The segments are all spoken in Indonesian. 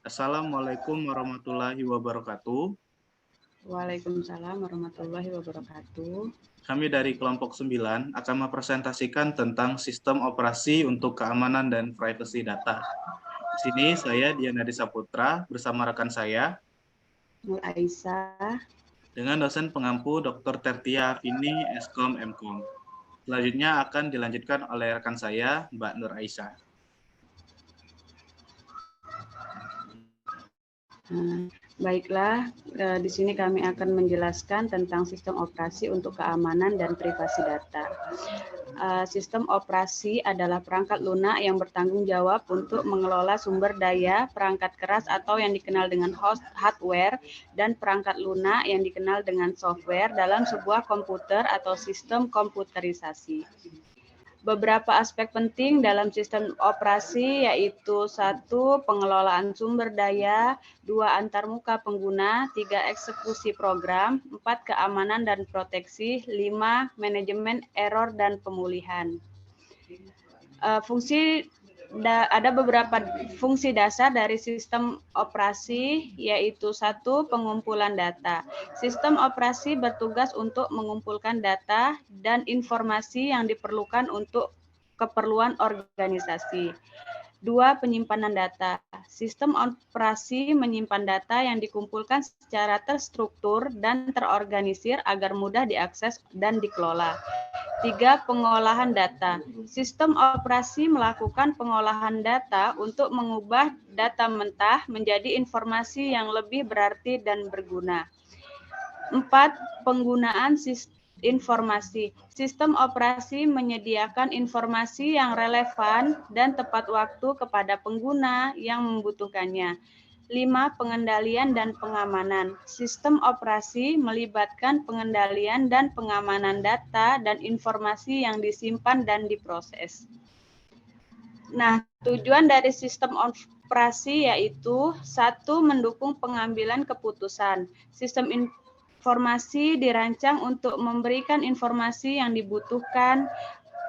Assalamualaikum warahmatullahi wabarakatuh. Waalaikumsalam warahmatullahi wabarakatuh. Kami dari kelompok 9 akan mempresentasikan tentang sistem operasi untuk keamanan dan privasi data. Di sini saya Diana Saputra bersama rekan saya Nur Aisyah. dengan dosen pengampu Dr. Tertia Vini Eskom Mkom. Selanjutnya akan dilanjutkan oleh rekan saya Mbak Nur Aisyah. Baiklah, di sini kami akan menjelaskan tentang sistem operasi untuk keamanan dan privasi data. Sistem operasi adalah perangkat lunak yang bertanggung jawab untuk mengelola sumber daya, perangkat keras atau yang dikenal dengan hardware, dan perangkat lunak yang dikenal dengan software dalam sebuah komputer atau sistem komputerisasi. Beberapa aspek penting dalam sistem operasi yaitu 1. Pengelolaan sumber daya, 2. Antarmuka pengguna, 3. Eksekusi program, 4. Keamanan dan proteksi, 5. Manajemen error dan pemulihan. Ada beberapa fungsi dasar dari sistem operasi, yaitu 1. Pengumpulan data. Sistem operasi bertugas untuk mengumpulkan data dan informasi yang diperlukan untuk keperluan organisasi. 2. Penyimpanan data. Sistem operasi menyimpan data yang dikumpulkan secara terstruktur dan terorganisir agar mudah diakses dan dikelola. 3. Pengolahan data. Sistem operasi melakukan pengolahan data untuk mengubah data mentah menjadi informasi yang lebih berarti dan berguna. 4. Penggunaan informasi. Sistem operasi menyediakan informasi yang relevan dan tepat waktu kepada pengguna yang membutuhkannya. 5. Pengendalian dan pengamanan. Sistem operasi melibatkan pengendalian dan pengamanan data dan informasi yang disimpan dan diproses. Nah, tujuan dari sistem operasi yaitu 1. Mendukung pengambilan keputusan. Sistem informasi dirancang untuk memberikan informasi yang dibutuhkan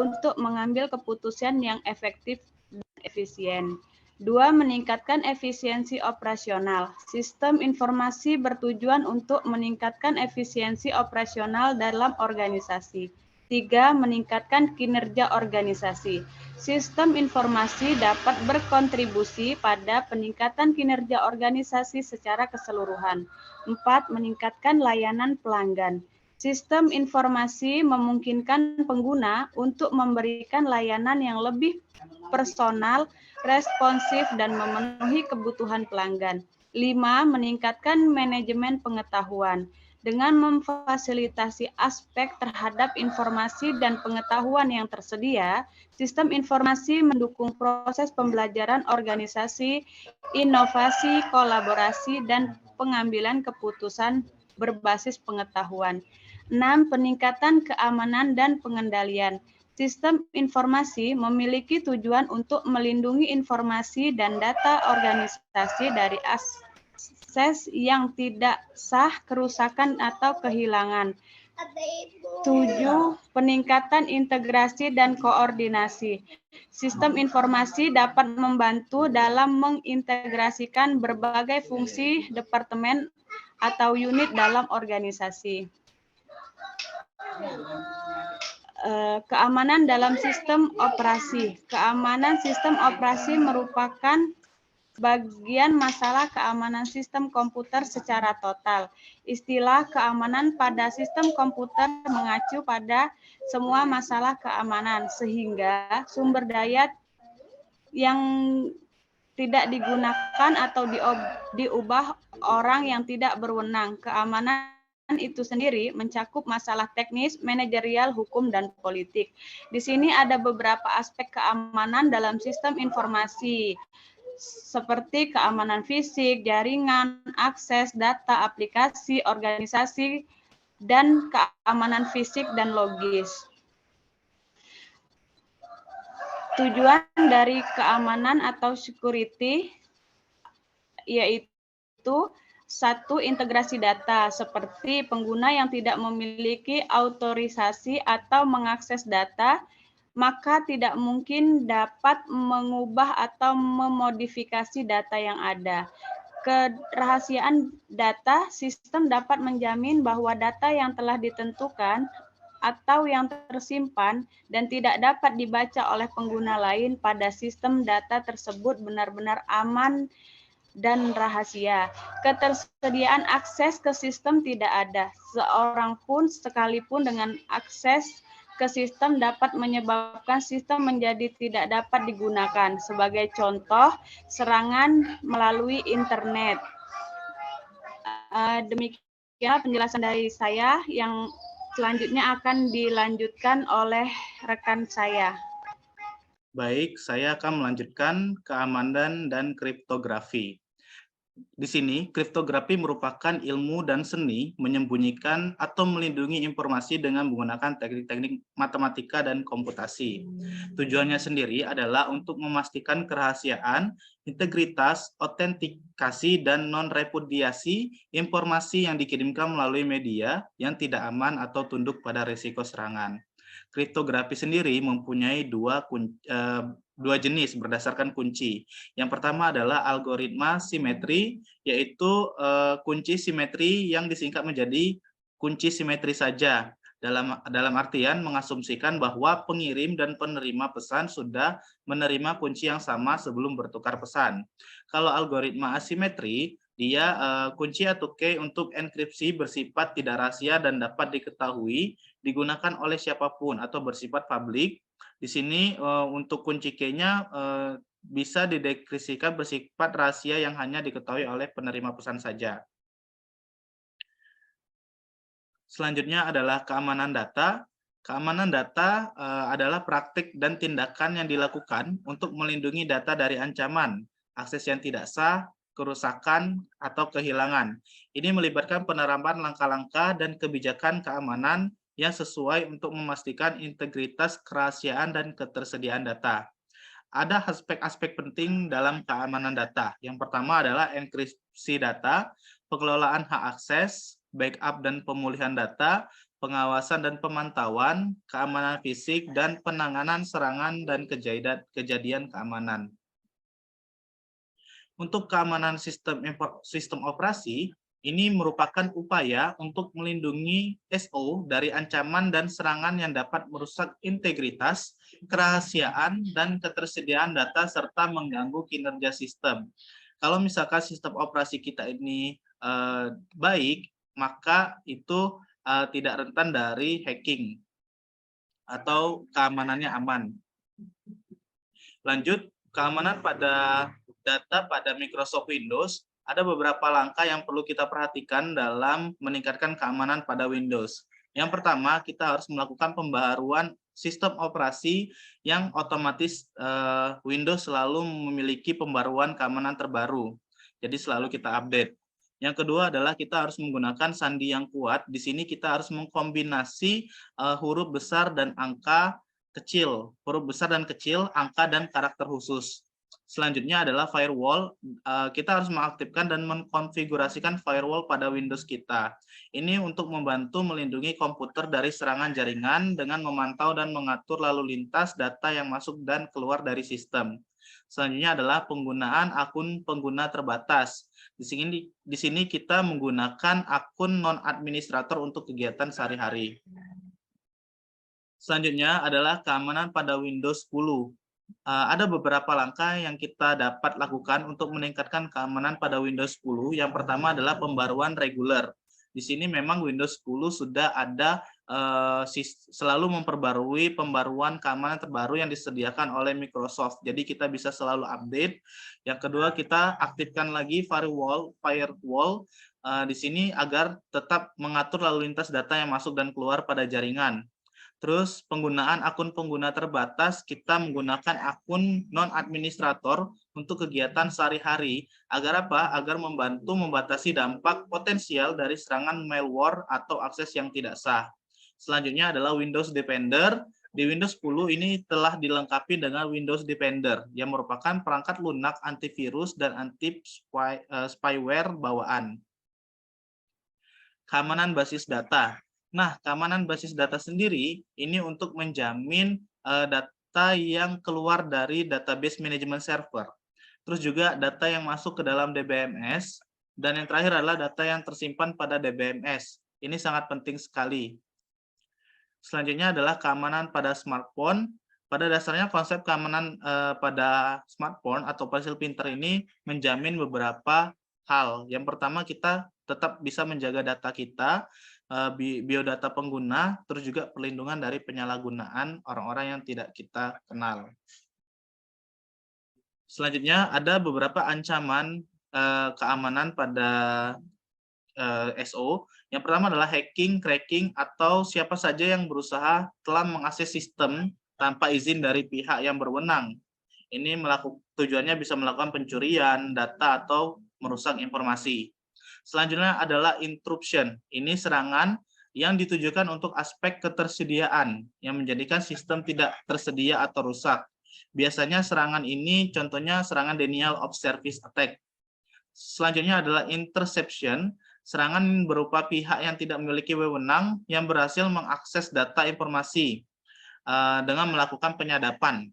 untuk mengambil keputusan yang efektif dan efisien. 2. Meningkatkan efisiensi operasional. Sistem informasi bertujuan untuk meningkatkan efisiensi operasional dalam organisasi. 3. Meningkatkan kinerja organisasi. Sistem informasi dapat berkontribusi pada peningkatan kinerja organisasi secara keseluruhan. 4. Meningkatkan layanan pelanggan. Sistem informasi memungkinkan pengguna untuk memberikan layanan yang lebih personal, responsif, dan memenuhi kebutuhan pelanggan. 5. Meningkatkan manajemen pengetahuan. Dengan memfasilitasi aspek terhadap informasi dan pengetahuan yang tersedia, sistem informasi mendukung proses pembelajaran organisasi, inovasi, kolaborasi, dan pengambilan keputusan berbasis pengetahuan. 6. Peningkatan keamanan dan pengendalian. Sistem informasi memiliki tujuan untuk melindungi informasi dan data organisasi dari akses yang tidak sah, kerusakan, atau kehilangan. 7. Peningkatan integrasi dan koordinasi. Sistem informasi dapat membantu dalam mengintegrasikan berbagai fungsi departemen atau unit dalam organisasi. Keamanan dalam sistem operasi. Keamanan sistem operasi merupakan bagian masalah keamanan sistem komputer secara total. Istilah keamanan pada sistem komputer mengacu pada semua masalah keamanan, sehingga sumber daya yang tidak digunakan atau diubah orang yang tidak berwenang. Keamanan itu sendiri mencakup masalah teknis, manajerial, hukum, dan politik. Di sini ada beberapa aspek keamanan dalam sistem informasi, seperti keamanan fisik, jaringan, akses, data, aplikasi, organisasi, dan keamanan fisik dan logis. Tujuan dari keamanan atau security yaitu 1. Integrasi data, seperti pengguna yang tidak memiliki autorisasi atau mengakses data maka tidak mungkin dapat mengubah atau memodifikasi data yang ada. Kerahasiaan data, sistem dapat menjamin bahwa data yang telah ditentukan atau yang tersimpan dan tidak dapat dibaca oleh pengguna lain pada sistem data tersebut benar-benar aman dan rahasia. Ketersediaan akses ke sistem tidak ada. Seorang pun sekalipun dengan akses ke sistem dapat menyebabkan sistem menjadi tidak dapat digunakan. Sebagai contoh, serangan melalui internet. Demikian penjelasan dari saya, yang selanjutnya akan dilanjutkan oleh rekan saya. Baik, saya akan melanjutkan keamanan dan kriptografi. Di sini, kriptografi merupakan ilmu dan seni menyembunyikan atau melindungi informasi dengan menggunakan teknik-teknik matematika dan komputasi. Tujuannya sendiri adalah untuk memastikan kerahasiaan, integritas, autentikasi, dan non-repudiasi informasi yang dikirimkan melalui media yang tidak aman atau tunduk pada risiko serangan. Kriptografi sendiri mempunyai dua jenis berdasarkan kunci. Yang pertama adalah algoritma simetri, yaitu kunci simetri yang disingkat menjadi kunci simetri saja. Dalam artian mengasumsikan bahwa pengirim dan penerima pesan sudah menerima kunci yang sama sebelum bertukar pesan. Kalau algoritma asimetri, dia kunci atau key untuk enkripsi bersifat tidak rahasia dan dapat diketahui, digunakan oleh siapapun atau bersifat publik. Di sini untuk kunci key-nya bisa didekripsikan bersifat rahasia yang hanya diketahui oleh penerima pesan saja. Selanjutnya adalah keamanan data. Keamanan data adalah praktik dan tindakan yang dilakukan untuk melindungi data dari ancaman, akses yang tidak sah, kerusakan, atau kehilangan. Ini melibatkan penerapan langkah-langkah dan kebijakan keamanan yang sesuai untuk memastikan integritas, kerahasiaan, dan ketersediaan data. Ada aspek-aspek penting dalam keamanan data. Yang pertama adalah enkripsi data, pengelolaan hak akses, backup dan pemulihan data, pengawasan dan pemantauan, keamanan fisik, dan penanganan serangan dan kejadian keamanan. Untuk keamanan sistem operasi, ini merupakan upaya untuk melindungi SO dari ancaman dan serangan yang dapat merusak integritas, kerahasiaan, dan ketersediaan data serta mengganggu kinerja sistem. Kalau misalkan sistem operasi kita ini baik, maka itu tidak rentan dari hacking atau keamanannya aman. Lanjut, keamanan pada data pada Microsoft Windows, ada beberapa langkah yang perlu kita perhatikan dalam meningkatkan keamanan pada Windows. Yang pertama, kita harus melakukan pembaharuan sistem operasi yang otomatis. Windows selalu memiliki pembaruan keamanan terbaru, jadi selalu kita update. Yang kedua adalah kita harus menggunakan sandi yang kuat. Di sini kita harus mengkombinasi huruf besar dan angka kecil, huruf besar dan kecil, angka dan karakter khusus. Selanjutnya adalah firewall. Kita harus mengaktifkan dan mengkonfigurasikan firewall pada Windows kita. Ini untuk membantu melindungi komputer dari serangan jaringan dengan memantau dan mengatur lalu lintas data yang masuk dan keluar dari sistem. Selanjutnya adalah penggunaan akun pengguna terbatas. Di sini kita menggunakan akun non-administrator untuk kegiatan sehari-hari. Selanjutnya adalah keamanan pada Windows 10. Ada beberapa langkah yang kita dapat lakukan untuk meningkatkan keamanan pada Windows 10. Yang pertama adalah pembaruan reguler. Di sini memang Windows 10 sudah ada selalu memperbarui pembaruan keamanan terbaru yang disediakan oleh Microsoft. Jadi kita bisa selalu update. Yang kedua, kita aktifkan lagi firewall di sini agar tetap mengatur lalu lintas data yang masuk dan keluar pada jaringan. Terus penggunaan akun pengguna terbatas, kita menggunakan akun non-administrator untuk kegiatan sehari-hari. Agar apa? Agar membantu membatasi dampak potensial dari serangan malware atau akses yang tidak sah. Selanjutnya adalah Windows Defender. Di Windows 10 ini telah dilengkapi dengan Windows Defender, yang merupakan perangkat lunak antivirus dan anti-spyware bawaan. Keamanan basis data. Nah, keamanan basis data sendiri ini untuk menjamin data yang keluar dari database management server. Terus juga data yang masuk ke dalam DBMS, dan yang terakhir adalah data yang tersimpan pada DBMS. Ini sangat penting sekali. Selanjutnya adalah keamanan pada smartphone. Pada dasarnya konsep keamanan pada smartphone atau ponsel pintar ini menjamin beberapa hal. Yang pertama, kita tetap bisa menjaga data kita, biodata pengguna, terus juga perlindungan dari penyalahgunaan orang-orang yang tidak kita kenal. Selanjutnya ada beberapa ancaman keamanan pada SO. Yang pertama adalah hacking, cracking, atau siapa saja yang berusaha telah mengakses sistem tanpa izin dari pihak yang berwenang. Ini tujuannya bisa melakukan pencurian data atau merusak informasi. Selanjutnya adalah interruption. Ini serangan yang ditujukan untuk aspek ketersediaan yang menjadikan sistem tidak tersedia atau rusak. Biasanya serangan ini contohnya serangan denial of service attack. Selanjutnya adalah interception. Serangan berupa pihak yang tidak memiliki wewenang yang berhasil mengakses data informasi dengan melakukan penyadapan.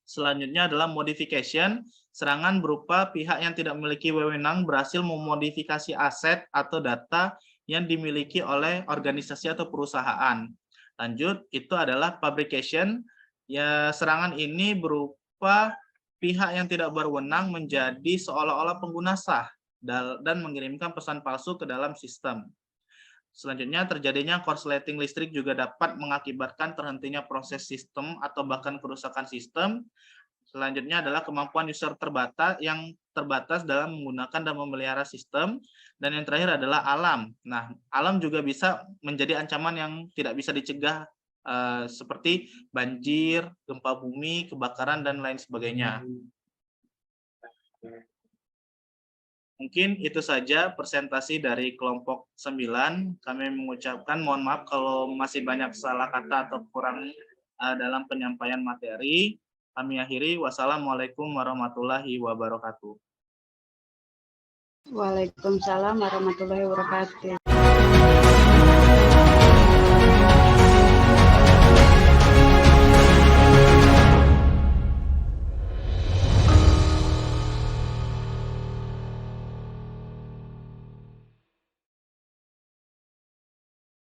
Selanjutnya adalah modification. Serangan berupa pihak yang tidak memiliki wewenang berhasil memodifikasi aset atau data yang dimiliki oleh organisasi atau perusahaan. Lanjut, itu adalah fabrication. Ya, serangan ini berupa pihak yang tidak berwenang menjadi seolah-olah pengguna sah dan mengirimkan pesan palsu ke dalam sistem. Selanjutnya, terjadinya korsleting listrik juga dapat mengakibatkan terhentinya proses sistem atau bahkan kerusakan sistem. Selanjutnya adalah kemampuan user terbatas dalam menggunakan dan memelihara sistem. Dan yang terakhir adalah alam. Nah, alam juga bisa menjadi ancaman yang tidak bisa dicegah, seperti banjir, gempa bumi, kebakaran, dan lain sebagainya. Mungkin itu saja presentasi dari kelompok 9. Kami mengucapkan mohon maaf kalau masih banyak salah kata atau kurang dalam penyampaian materi. Kami akhiri. Wassalamualaikum warahmatullahi wabarakatuh. Waalaikumsalam warahmatullahi wabarakatuh.